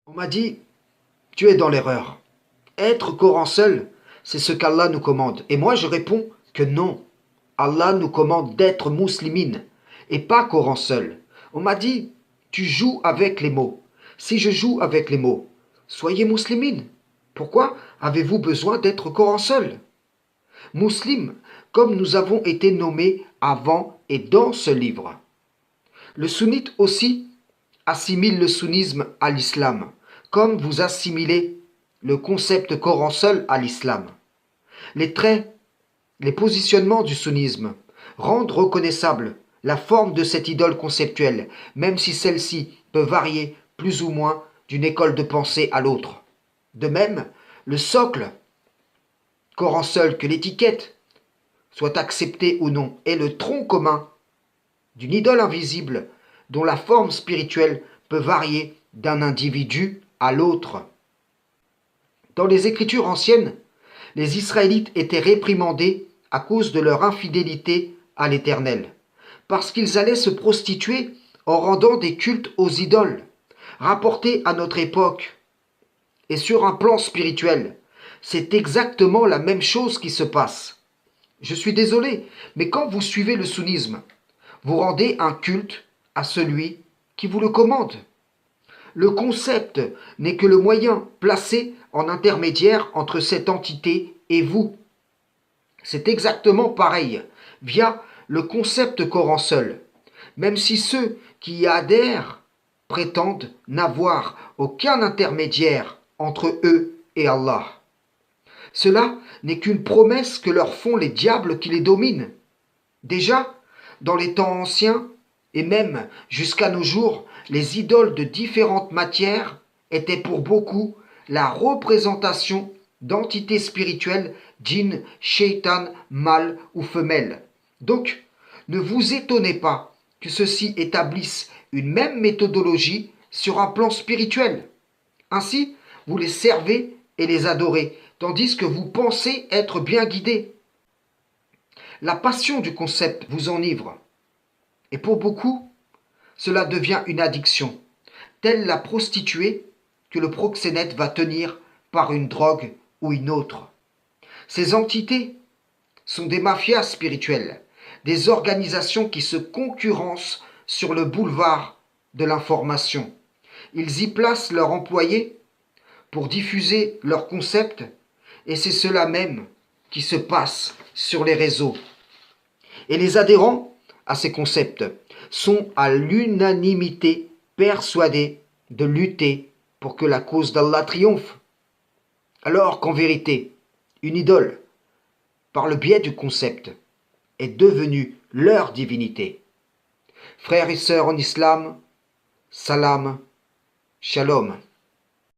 On m'a dit, tu es dans l'erreur. Être Coran seul, c'est ce qu'Allah nous commande. Et moi je réponds que non. Allah nous commande d'être muslimine et pas Coran seul. On m'a dit, tu joues avec les mots. Si je joue avec les mots, soyez muslimine. Pourquoi avez-vous besoin d'être Coran seul? Muslim, comme nous avons été nommés avant et dans ce livre. Le sunnite aussi assimile le sunnisme à l'islam, comme vous assimilez le concept Coran seul à l'islam. Les traits, les positionnements du sunnisme rendent reconnaissable la forme de cette idole conceptuelle, même si celle-ci peut varier plus ou moins d'une école de pensée à l'autre. De même, le socle, Coran seul, que l'étiquette soit acceptée ou non, est le tronc commun d'une idole invisible dont la forme spirituelle peut varier d'un individu à l'autre. Dans les Écritures anciennes, les Israélites étaient réprimandés à cause de leur infidélité à l'Éternel, parce qu'ils allaient se prostituer en rendant des cultes aux idoles. Rapportés à notre époque et sur un plan spirituel, c'est exactement la même chose qui se passe. Je suis désolé, mais quand vous suivez le sunnisme, vous rendez un culte à celui qui vous le commande. Le concept n'est que le moyen placé en intermédiaire entre cette entité et vous. C'est exactement pareil via le concept Coran seul, même si ceux qui y adhèrent prétendent n'avoir aucun intermédiaire entre eux et Allah. Cela n'est qu'une promesse que leur font les diables qui les dominent. Déjà, dans les temps anciens, et même jusqu'à nos jours, les idoles de différentes matières étaient pour beaucoup la représentation d'entités spirituelles, djinns, shaitan, mâles ou femelles. Donc, ne vous étonnez pas que ceux-ci établissent une même méthodologie sur un plan spirituel. Ainsi, vous les servez et les adorez, tandis que vous pensez être bien guidés. La passion du concept vous enivre. Et pour beaucoup, cela devient une addiction, telle la prostituée que le proxénète va tenir par une drogue ou une autre. Ces entités sont des mafias spirituelles, des organisations qui se concurrencent sur le boulevard de l'information. Ils y placent leurs employés pour diffuser leurs concepts, et c'est cela même qui se passe sur les réseaux. Et les adhérents à ces concepts sont à l'unanimité persuadés de lutter pour que la cause d'Allah triomphe. Alors qu'en vérité, une idole, par le biais du concept, est devenue leur divinité. Frères et sœurs en islam, salam, shalom.